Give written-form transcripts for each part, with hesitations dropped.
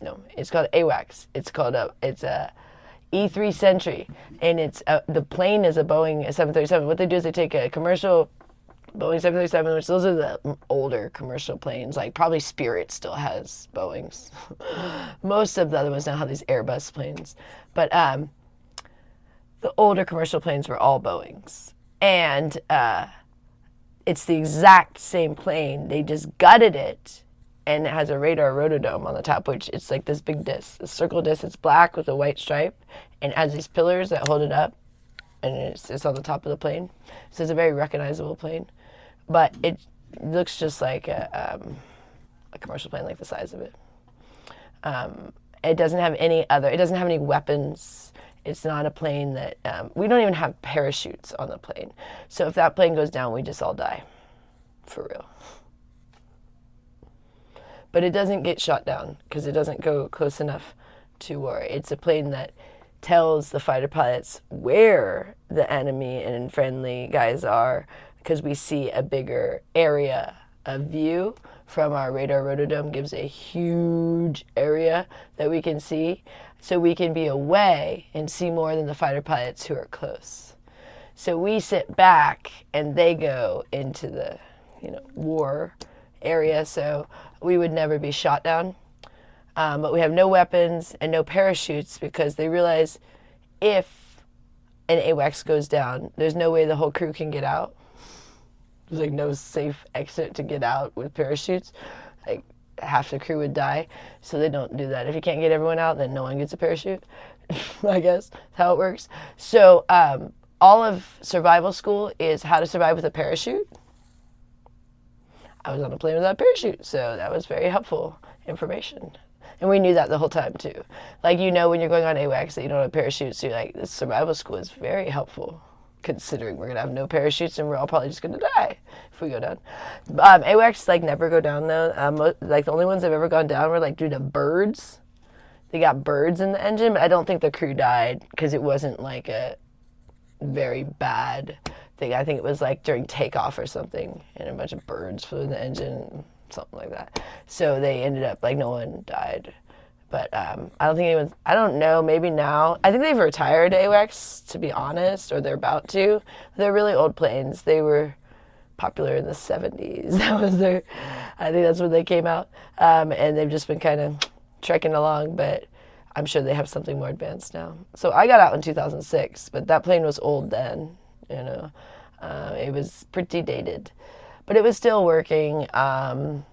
No, it's called AWACS. It's a E3 Sentry, and it's the plane is a Boeing 737. What they do is they take a commercial Boeing 737, which those are the older commercial planes. Like probably Spirit still has Boeings. Most of the other ones now have these Airbus planes, but the older commercial planes were all Boeings, and it's the exact same plane. They just gutted it, and it has a radar rotodome on the top, which it's like this big disc, a circle disc. It's black with a white stripe, and it has these pillars that hold it up, and it's on the top of the plane. So it's a very recognizable plane, but it looks just like a commercial plane, like the size of it. It doesn't have any weapons. It's not a plane that, we don't even have parachutes on the plane. So if that plane goes down, we just all die, for real. But it doesn't get shot down because it doesn't go close enough to war. It's a plane that tells the fighter pilots where the enemy and friendly guys are, because we see a bigger area of view from our radar rotodome. Gives a huge area that we can see, so we can be away and see more than the fighter pilots who are close. So we sit back and they go into the, war area, so we would never be shot down. But we have no weapons and no parachutes because they realize if an AWACS goes down, there's no way the whole crew can get out. There's like no safe exit to get out with parachutes. Like half the crew would die, so they don't do that. If you can't get everyone out, then no one gets a parachute. I guess that's how it works. So all of survival school is how to survive with a parachute. I was on a plane without a parachute, so that was very helpful information. And we knew that the whole time too. Like, when you're going on AWACS that you don't have parachutes, so you're like, this survival school is very helpful, considering we're gonna have no parachutes and we're all probably just gonna die if we go down. AWACS never go down though. The only ones that have ever gone down were due to birds. They got birds in the engine, but I don't think the crew died because it wasn't a very bad thing. I think it was during takeoff or something, and a bunch of birds flew in the engine, something like that. So they ended up no one died. But I don't know, maybe now. I think they've retired AWACS, to be honest, or they're about to. They're really old planes. They were popular in the 70s. I think that's when they came out. And they've just been kind of trekking along, but I'm sure they have something more advanced now. So I got out in 2006, but that plane was old then, It was pretty dated. But it was still working, and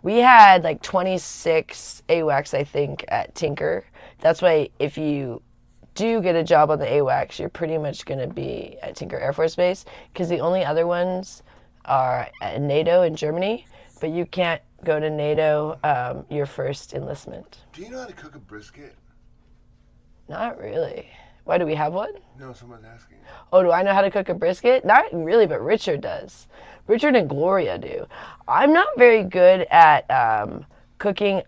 we had 26 AWACS, I think, at Tinker. That's why if you do get a job on the AWACS, you're pretty much going to be at Tinker Air Force Base, because the only other ones are at NATO in Germany, but you can't go to NATO your first enlistment. Do you know how to cook a brisket? Not really. Why, do we have one? No, someone's asking. Oh, do I know how to cook a brisket? Not really, but Richard does. Richard and Gloria do. I'm not very good at cooking,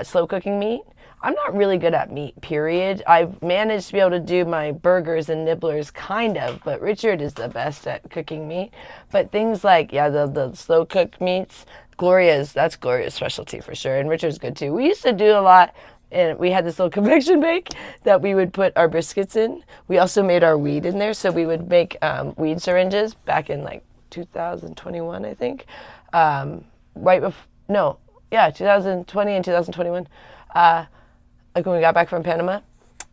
slow cooking meat. I'm not really good at meat, period. I've managed to be able to do my burgers and nibblers, kind of, but Richard is the best at cooking meat. But things like, the slow cooked meats, that's Gloria's specialty for sure, and Richard's good too. We used to do a lot, and we had this little convection bake that we would put our briskets in. We also made our weed in there, so we would make weed syringes back in 2021, I think. 2020 and 2021. When we got back from Panama.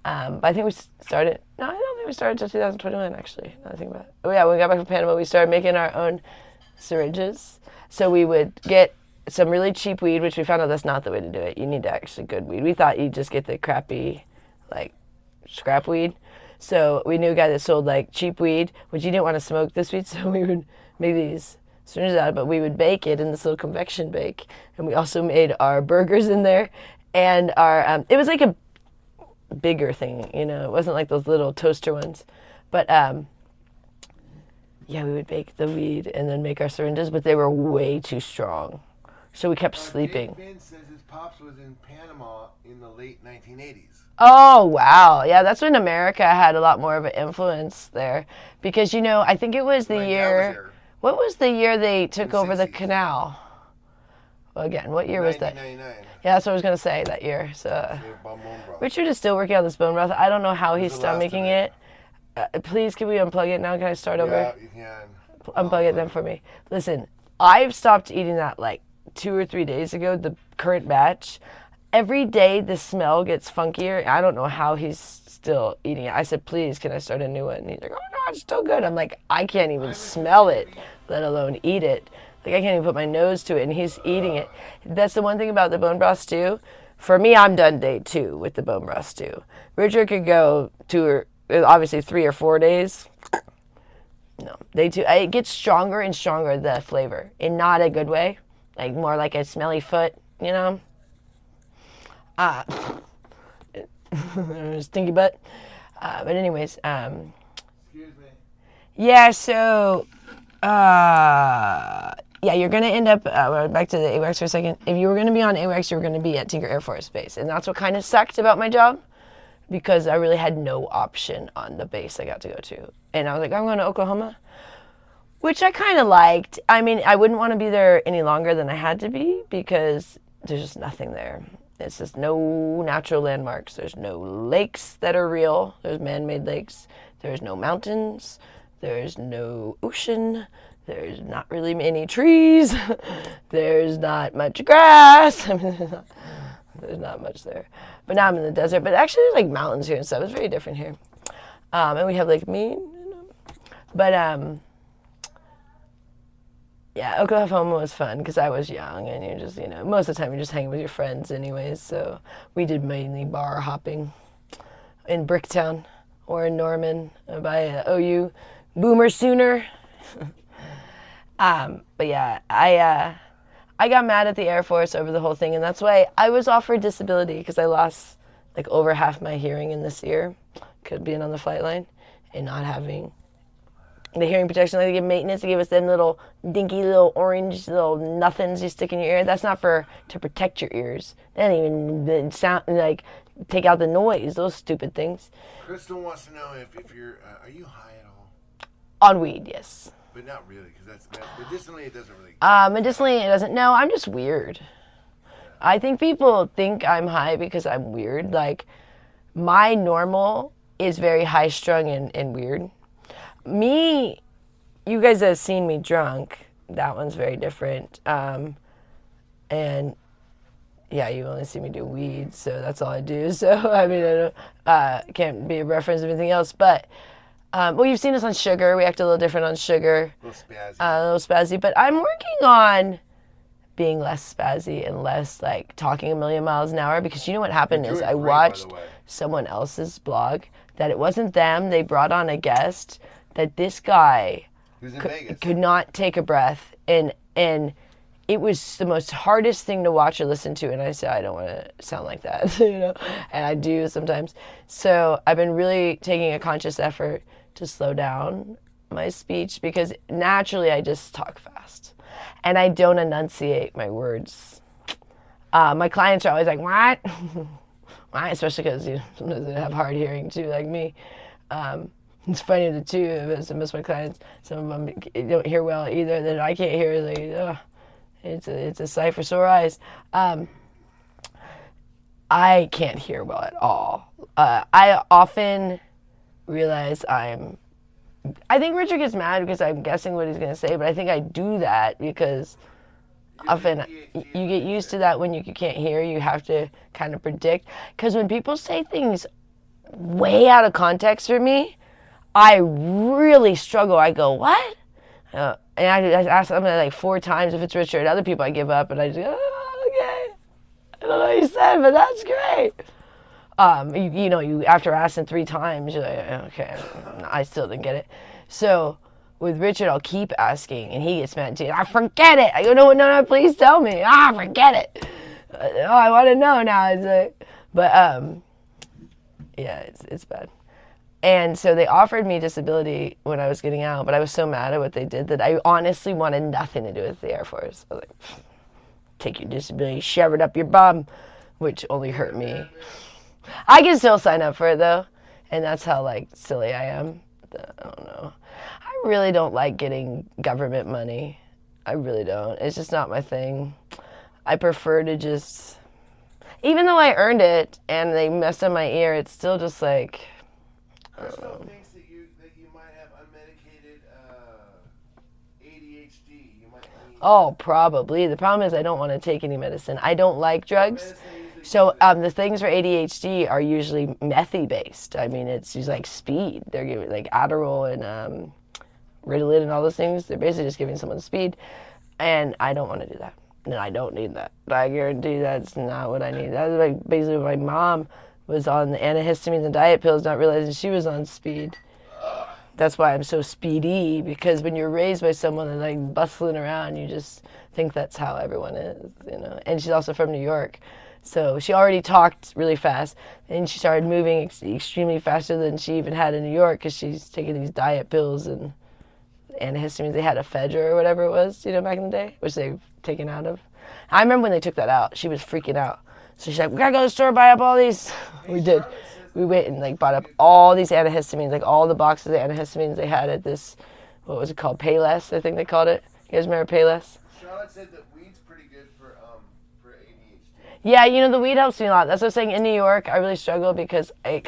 But I think we started, no, I don't think we started until 2021, actually, now that I think about it. Oh yeah, when we got back from Panama, we started making our own syringes. So we would get some really cheap weed, which we found out that's not the way to do it. You need actually good weed. We thought you'd just get the crappy, scrap weed. So we knew a guy that sold cheap weed, which you didn't want to smoke this weed, so we would make these syringes out of it, but we would bake it in this little convection bake. And we also made our burgers in there, and our, it was a bigger thing, it wasn't those little toaster ones. But we would bake the weed and then make our syringes, but they were way too strong. So we kept sleeping. Dave Finn says his pops was in Panama in the late 1980s. Oh, wow. Yeah, that's when America had a lot more of an influence there. Because, I think it was the year... What was the year they took over the canal? Well, again, what year was that? 1999. Yeah, that's what I was going to say, that year. So Bone broth. Richard is still working on this bone broth. I don't know how he When's the stopped last making of it? it. Please, can we unplug it now? Can I start over? Yeah, you can. Unplug it then for me. Listen, I've stopped eating that like 2 or 3 days ago, the current batch. Every day the smell gets funkier. I don't know how he's still eating it. I said, please, can I start a new one? And he's like, oh no, it's still good. I'm like, I can't even smell it, let alone eat it. Like I can't even put my nose to it, and he's eating it. That's the one thing about the bone broth stew. For me, I'm done day 2 with the bone broth stew. Richard could go 2 or obviously 3 or 4 days. No, day 2. It gets stronger and stronger, the flavor, in not a good way, like more like a smelly foot, you know. Stinky butt. But anyways, Excuse me. yeah. So, yeah, you're gonna end up back to the AWACS for a second. If you were gonna be on AWACS, you were gonna be at Tinker Air Force Base, and that's what kind of sucked about my job, because I really had no option on the base I got to go to, and I was like, I'm going to Oklahoma, which I kind of liked. I mean, I wouldn't want to be there any longer than I had to be because there's just nothing there. It's just no natural landmarks. There's no lakes that are real. There's man-made lakes. There's no mountains. There's no ocean. There's not really any trees. There's not much grass. I mean, there's not much there. But now I'm in the desert. But actually, there's like mountains here and stuff. It's very different here. And we have Lake Mead. But yeah, Oklahoma was fun because I was young, and you're just, most of the time you're just hanging with your friends anyways. So we did mainly bar hopping in Bricktown or in Norman by OU. Boomer Sooner. But yeah, I got mad at the Air Force over the whole thing, and that's why I was offered disability, because I lost like over half my hearing in this year, could being on the flight line and not having the hearing protection. Like they give maintenance, they give us them little dinky little orange little nothings you stick in your ear. That's not to protect your ears. They don't even sound like take out the noise. Those stupid things. Crystal wants to know if you're are you high at all? On weed, yes. But not really, because that's medicinally it doesn't really. Medicinally it doesn't. No, I'm just weird. I think people think I'm high because I'm weird. Like my normal is very high strung and weird. Me, you guys have seen me drunk. That one's very different. And yeah, you only see me do weed, so that's all I do. So I mean, I don't, can't be a reference of anything else. But well, you've seen us on sugar. We act a little different on sugar. A little spazzy. A little spazzy. But I'm working on being less spazzy and less like talking a million miles an hour, because you know what happened is I watched someone else's blog that it wasn't them. They brought on a guest that this guy could not take a breath, and it was the most hardest thing to watch or listen to, and I said, I don't want to sound like that, and I do sometimes. So I've been really taking a conscious effort to slow down my speech, because naturally I just talk fast, and I don't enunciate my words. My clients are always like, what? What? Especially because sometimes they have hard hearing too, like me. It's funny, the two of us, most of my clients, some of them don't hear well either, then I can't hear, like, it's a sight for sore eyes. I can't hear well at all. I often realize I think Richard gets mad because I'm guessing what he's going to say, but I think I do that because often you get used to that when you can't hear, you have to kind of predict. Because when people say things way out of context for me, I really struggle. I go, what? And I ask them like 4 times if it's Richard. Other people I give up, and I just go, oh, okay. I don't know what you said, but that's great. You after asking 3 times, you're like, okay, I still didn't get it. So with Richard, I'll keep asking, and he gets mad too. I forget it. I go, no, please tell me. Forget it. I want to know now. It's like, but yeah, it's bad. And so they offered me disability when I was getting out, but I was so mad at what they did that I honestly wanted nothing to do with the Air Force. I was like, take your disability, shove it up your bum, which only hurt me. I can still sign up for it though, and that's how like silly I am. I don't know. I really don't like getting government money. I really don't. It's just not my thing. I prefer to just, even though I earned it and they messed up my ear, it's still just like, Crystal thinks that you might have unmedicated ADHD. You might need. oh, probably. The problem is I don't want to take any medicine. I don't like drugs. So the things for ADHD are usually methy based. I mean, it's just like speed. They're giving like Adderall and Ritalin and all those things. They're basically just giving someone speed, and I don't want to do that. And I don't need that. I guarantee that's not what I need. That's like basically my mom was on the antihistamines and diet pills, not realizing she was on speed. That's why I'm so speedy, because when you're raised by someone that's like bustling around, you just think that's how everyone is, you know. And she's also from New York. So she already talked really fast, and she started moving extremely faster than she even had in New York, because she's taking these diet pills and antihistamines. They had ephedra or whatever it was, you know, back in the day, which they've taken out of. I remember when they took that out, she was freaking out. So she's like, we gotta go to the store, buy up all these. We did. We went and like bought up all these antihistamines, like all the boxes of antihistamines they had at this, what was it called, Payless, I think they called it. You guys remember Payless? Charlotte said that weed's pretty good for ADHD. Yeah, you know, the weed helps me a lot. That's what I was saying. In New York, I really struggle because I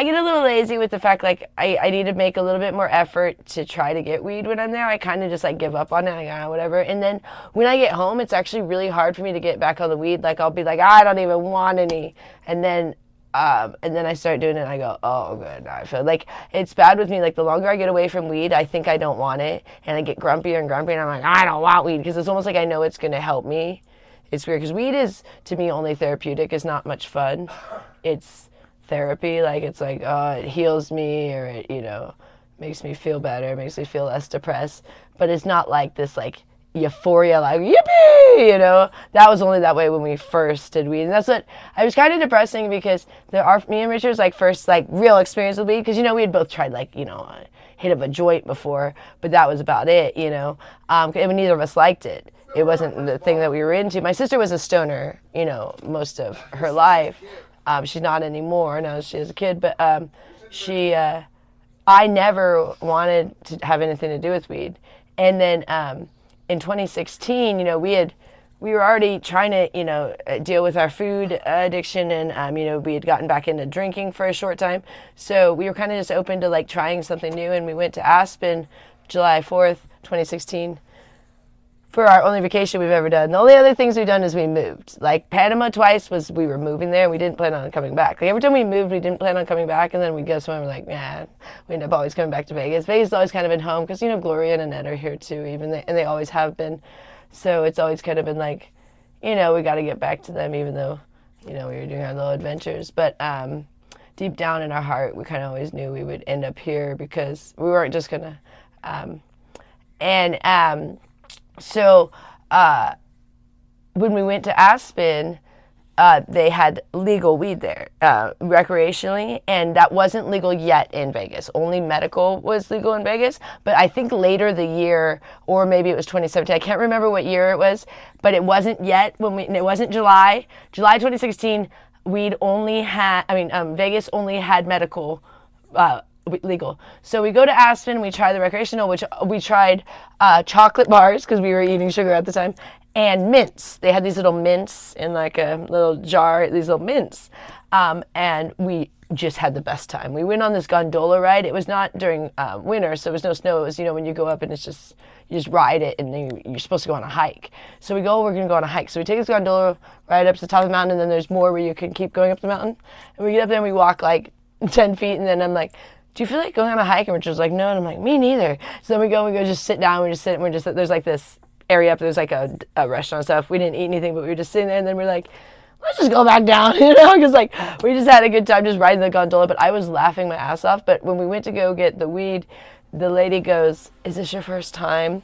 get a little lazy with the fact, like, I need to make a little bit more effort to try to get weed when I'm there. I kind of just, like, give up on it, like, whatever. And then when I get home, it's actually really hard for me to get back on the weed. Like, I'll be like, I don't even want any. And then I start doing it, and I go, oh, good. Now I feel like it's bad with me. Like, the longer I get away from weed, I think I don't want it. And I get grumpier and grumpier, and I'm like, I don't want weed, because it's almost like I know it's going to help me. It's weird, because weed is, to me, only therapeutic. It's not much fun. It's therapy, like it's like, oh, it heals me, or it, you know, makes me feel better, makes me feel less depressed, but it's not like this like euphoria, like yippee, you know. That was only that way when we first did weed, and that's what I was kind of depressing, because me and Richard's like first like real experience with weed, because you know we had both tried like, you know, a hit of a joint before, but that was about it, you know. And neither of us liked it. It wasn't the thing that we were into. My sister was a stoner, you know, most of her life. She's not anymore now, she is a kid, but I never wanted to have anything to do with weed. And then in 2016, you know, we were already trying to, you know, deal with our food addiction, and you know, we had gotten back into drinking for a short time, so we were kind of just open to like trying something new. And we went to Aspen July 4th, 2016. For our only vacation we've ever done. The only other things we've done is we moved. Like Panama twice was we were moving there. We didn't plan on coming back. Like every time we moved, we didn't plan on coming back, and then we go somewhere, we're like, man, we end up always coming back to Vegas. Vegas has always kind of been home, because, you know, Gloria and Annette are here too, and they always have been. So it's always kind of been like, you know, we got to get back to them, even though, you know, we were doing our little adventures. But deep down in our heart, we kind of always knew we would end up here, because we weren't just going to. So when we went to Aspen, they had legal weed there, recreationally, and that wasn't legal yet in Vegas. Only medical was legal in Vegas, but I think later the year, or maybe it was 2017, I can't remember what year it was, but it wasn't yet it wasn't July 2016, Vegas only had medical, legal. So we go to Aspen, we try the recreational, which we tried chocolate bars, because we were eating sugar at the time, and mints. They had these little mints in like a little jar, these little mints, and we just had the best time. We went on this gondola ride. It was not during winter, so there was no snow. It was, you know, when you go up and it's just, you just ride it, and then you're supposed to go on a hike. So we're going to go on a hike. So we take this gondola ride up to the top of the mountain, and then there's more where you can keep going up the mountain. And we get up there and we walk like 10 feet, and then I'm like, do you feel like going on a hike? And Richard's like, no. And I'm like, me neither. So then we go just sit down. There's like this area up, there's like a restaurant and stuff. We didn't eat anything, but we were just sitting there, and then we're like, let's just go back down, you know, because like we just had a good time just riding the gondola. But I was laughing my ass off. But when we went to go get the weed, the lady goes, is this your first time?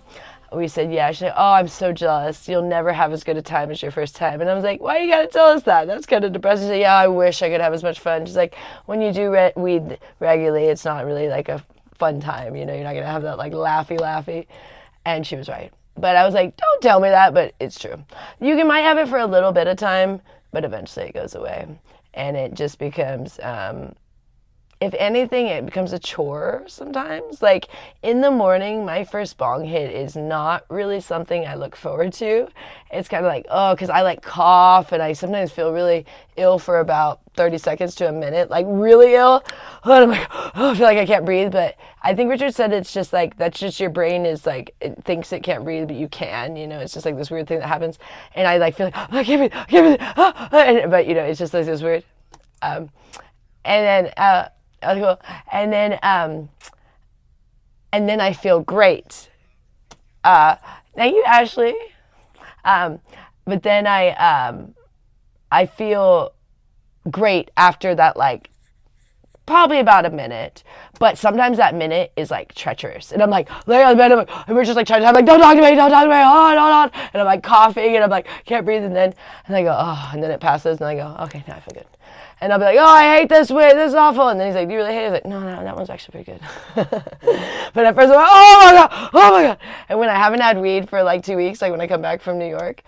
We said, yeah. She's like, oh, I'm so jealous. You'll never have as good a time as your first time. And I was like, why you gotta tell us that? That's kind of depressing. She said, yeah, I wish I could have as much fun. She's like, when you do weed regularly, it's not really like a fun time. You know, you're not gonna have that like laughy. And she was right. But I was like, don't tell me that, but it's true. Might have it for a little bit of time, but eventually it goes away. And it just becomes, if anything, it becomes a chore sometimes. Like in the morning, my first bong hit is not really something I look forward to. It's kind of like, oh, because I like cough and I sometimes feel really ill for about 30 seconds to a minute, like really ill. And I'm like, oh, I feel like I can't breathe. But I think Richard said it's just like, that's just your brain is like, it thinks it can't breathe, but you can, it's just like this weird thing that happens. And I like feel like, oh, I can't breathe, I can't breathe. But, it's just like this weird. And then, cool. And then I feel great. Thank you, Ashley. But then I feel great after that, like probably about a minute. But sometimes that minute is like treacherous, and I'm like laying on the bed, and we're just like trying to, I'm like, don't talk to me, on, and I'm like coughing, and I'm like can't breathe, and I go, oh, and then it passes, and I go, okay, now I feel good. And I'll be like, oh, I hate this way, this is awful. And then he's like, do you really hate it? I was like, no, that one's actually pretty good. But at first I'm like, oh my God. And when I haven't had weed for like 2 weeks, like when I come back from New York,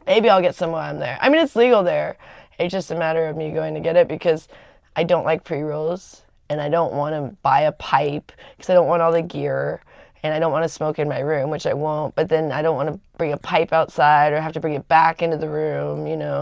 maybe I'll get some while I'm there. I mean, it's legal there. It's just a matter of me going to get it because I don't like pre-rolls and I don't want to buy a pipe because I don't want all the gear. And I don't want to smoke in my room, which I won't, but then I don't want to bring a pipe outside or have to bring it back into the room,